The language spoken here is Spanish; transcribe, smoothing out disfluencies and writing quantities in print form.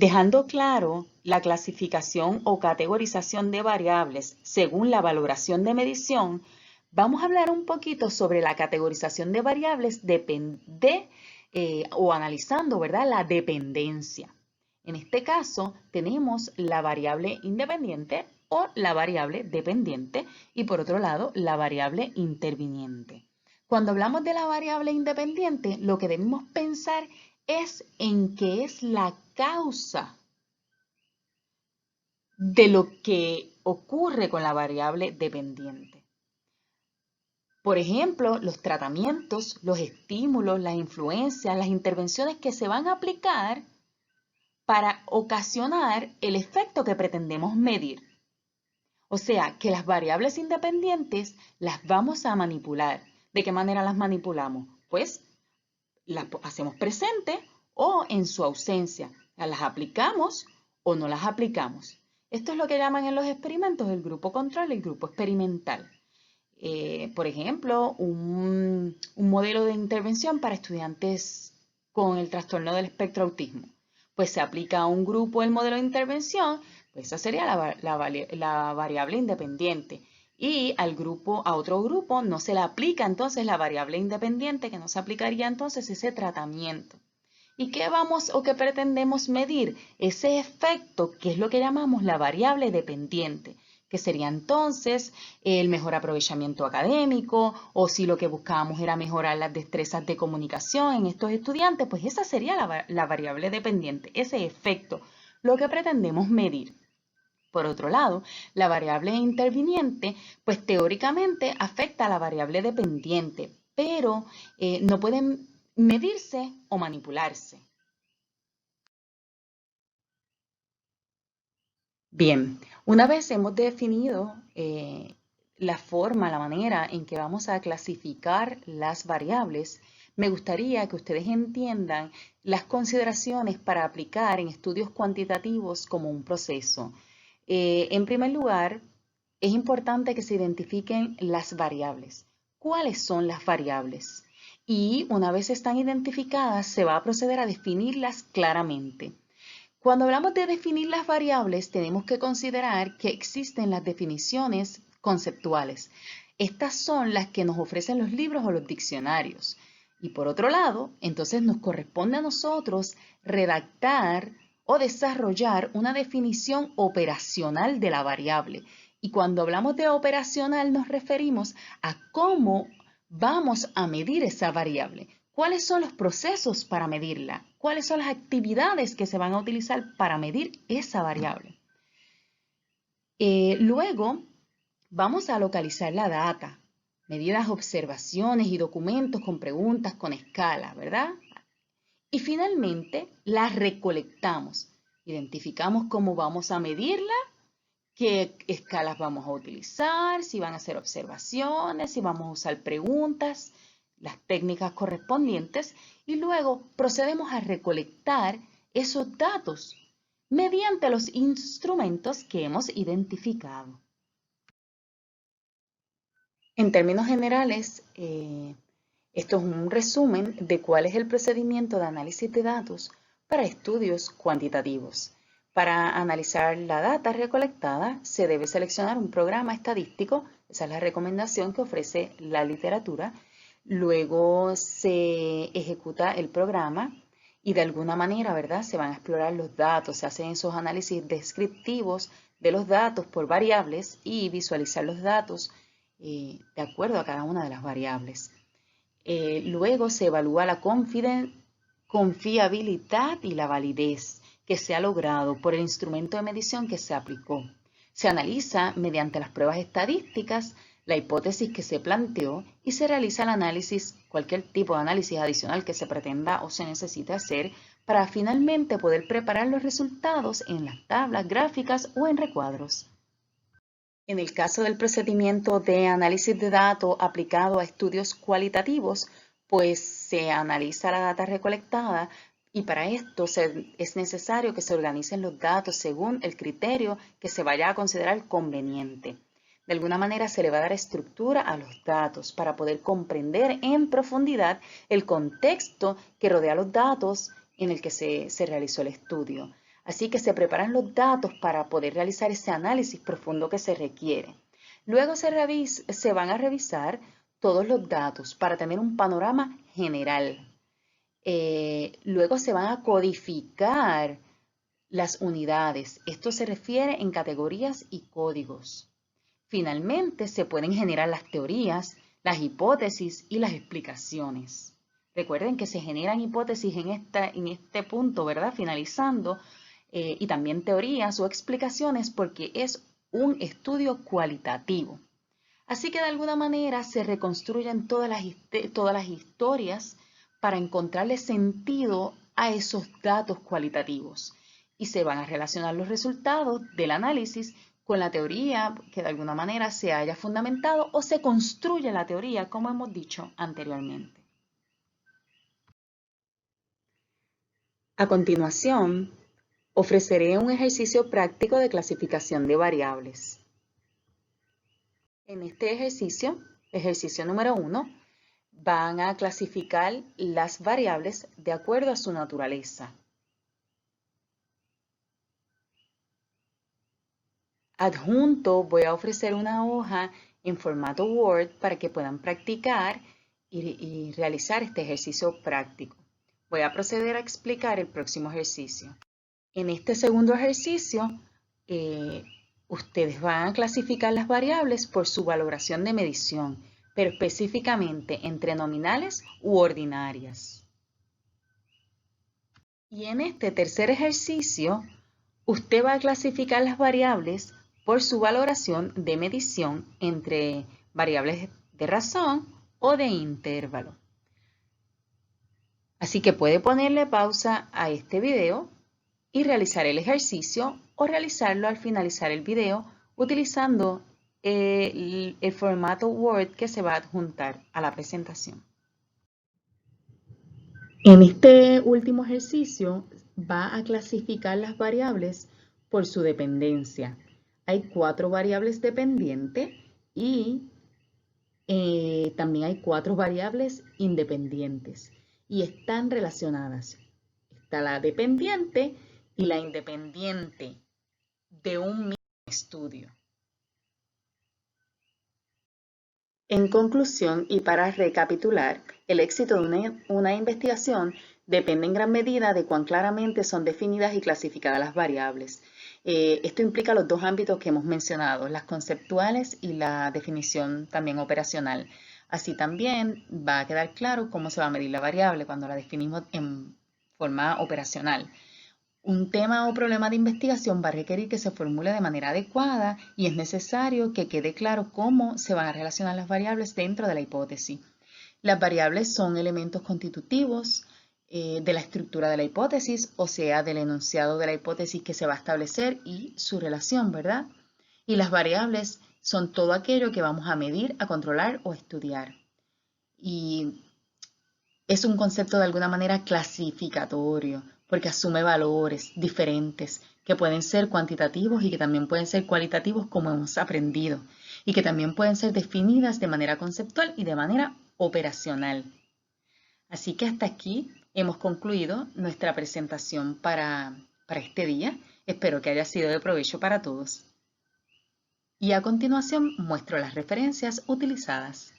Dejando claro la clasificación o categorización de variables según la valoración de medición, vamos a hablar un poquito sobre la categorización de variables o analizando, ¿verdad?, la dependencia. En este caso, tenemos la variable independiente o la variable dependiente y por otro lado, la variable interviniente. Cuando hablamos de la variable independiente, lo que debemos pensar es en qué es la causa de lo que ocurre con la variable dependiente. Por ejemplo, los tratamientos, los estímulos, las influencias, las intervenciones que se van a aplicar para ocasionar el efecto que pretendemos medir. O sea, que las variables independientes las vamos a manipular. ¿De qué manera las manipulamos? Pues las hacemos presente o en su ausencia. Las aplicamos o no las aplicamos. Esto es lo que llaman en los experimentos el grupo control y el grupo experimental. Por ejemplo, un modelo de intervención para estudiantes con el trastorno del espectro autismo. Pues se aplica a un grupo el modelo de intervención, pues esa sería la variable independiente. Y a otro grupo no se le aplica entonces la variable independiente, que no se aplicaría entonces ese tratamiento. ¿Y qué vamos o qué pretendemos medir? Ese efecto, que es lo que llamamos la variable dependiente, que sería entonces el mejor aprovechamiento académico, o si lo que buscábamos era mejorar las destrezas de comunicación en estos estudiantes, pues esa sería la variable dependiente, ese efecto, lo que pretendemos medir. Por otro lado, la variable interviniente, pues teóricamente afecta a la variable dependiente, pero no pueden medirse o manipularse. Bien, una vez hemos definido la forma, la manera en que vamos a clasificar las variables, me gustaría que ustedes entiendan las consideraciones para aplicar en estudios cuantitativos como un proceso. En primer lugar, es importante que se identifiquen las variables. ¿Cuáles son las variables? Y una vez están identificadas, se va a proceder a definirlas claramente. Cuando hablamos de definir las variables, tenemos que considerar que existen las definiciones conceptuales. Estas son las que nos ofrecen los libros o los diccionarios. Y por otro lado, entonces nos corresponde a nosotros redactar o desarrollar una definición operacional de la variable. Y cuando hablamos de operacional nos referimos a cómo vamos a medir esa variable. ¿Cuáles son los procesos para medirla? ¿Cuáles son las actividades que se van a utilizar para medir esa variable? Luego, vamos a localizar la data, medir las observaciones y documentos con preguntas, con escala, ¿verdad? Y finalmente, la recolectamos. Identificamos cómo vamos a medirla, qué escalas vamos a utilizar, si van a hacer observaciones, si vamos a usar preguntas, las técnicas correspondientes y luego procedemos a recolectar esos datos mediante los instrumentos que hemos identificado. En términos generales, esto es un resumen de cuál es el procedimiento de análisis de datos para estudios cuantitativos. Para analizar la data recolectada, se debe seleccionar un programa estadístico, esa es la recomendación que ofrece la literatura. Luego se ejecuta el programa y de alguna manera, ¿verdad?, se van a explorar los datos, se hacen esos análisis descriptivos de los datos por variables y visualizar los datos de acuerdo a cada una de las variables. Luego se evalúa la confiabilidad y la validez que se ha logrado por el instrumento de medición que se aplicó. Se analiza mediante las pruebas estadísticas la hipótesis que se planteó y se realiza el análisis, cualquier tipo de análisis adicional que se pretenda o se necesite hacer para finalmente poder preparar los resultados en las tablas, gráficas o en recuadros. En el caso del procedimiento de análisis de datos aplicado a estudios cualitativos, pues se analiza la data recolectada y para esto es necesario que se organicen los datos según el criterio que se vaya a considerar conveniente. De alguna manera se le va a dar estructura a los datos para poder comprender en profundidad el contexto que rodea los datos en el que se realizó el estudio. Así que se preparan los datos para poder realizar ese análisis profundo que se requiere. Luego se van a revisar todos los datos para tener un panorama general. Luego se van a codificar las unidades. Esto se refiere en categorías y códigos. Finalmente, se pueden generar las teorías, las hipótesis y las explicaciones. Recuerden que se generan hipótesis en este punto, ¿verdad? Finalizando, y también teorías o explicaciones porque es un estudio cualitativo. Así que de alguna manera se reconstruyen todas las historias para encontrarle sentido a esos datos cualitativos y se van a relacionar los resultados del análisis con la teoría que de alguna manera se haya fundamentado o se construye la teoría, como hemos dicho anteriormente. A continuación, ofreceré un ejercicio práctico de clasificación de variables. En este ejercicio número 1, van a clasificar las variables de acuerdo a su naturaleza. Adjunto voy a ofrecer una hoja en formato Word para que puedan practicar y realizar este ejercicio práctico. Voy a proceder a explicar el próximo ejercicio. En este segundo ejercicio, ustedes van a clasificar las variables por su valoración de medición, pero específicamente entre nominales u ordinarias. Y en este tercer ejercicio, usted va a clasificar las variables por su valoración de medición entre variables de razón o de intervalo. Así que puede ponerle pausa a este video y realizar el ejercicio o realizarlo al finalizar el video utilizando el formato Word que se va a adjuntar a la presentación. En este último ejercicio va a clasificar las variables por su dependencia. Hay 4 variables dependientes y también hay 4 variables independientes y están relacionadas. Está la dependiente y la independiente de un mismo estudio. En conclusión y para recapitular, el éxito de una investigación depende en gran medida de cuán claramente son definidas y clasificadas las variables. Esto implica los 2 ámbitos que hemos mencionado, las conceptuales y la definición también operacional. Así también va a quedar claro cómo se va a medir la variable cuando la definimos en forma operacional. Un tema o problema de investigación va a requerir que se formule de manera adecuada y es necesario que quede claro cómo se van a relacionar las variables dentro de la hipótesis. Las variables son elementos constitutivos de la estructura de la hipótesis, o sea, del enunciado de la hipótesis que se va a establecer y su relación, ¿verdad? Y las variables son todo aquello que vamos a medir, a controlar o estudiar. Y es un concepto de alguna manera clasificatorio, porque asume valores diferentes que pueden ser cuantitativos y que también pueden ser cualitativos como hemos aprendido, y que también pueden ser definidas de manera conceptual y de manera operacional. Así que hasta aquí hemos concluido nuestra presentación para este día. Espero que haya sido de provecho para todos. Y a continuación muestro las referencias utilizadas.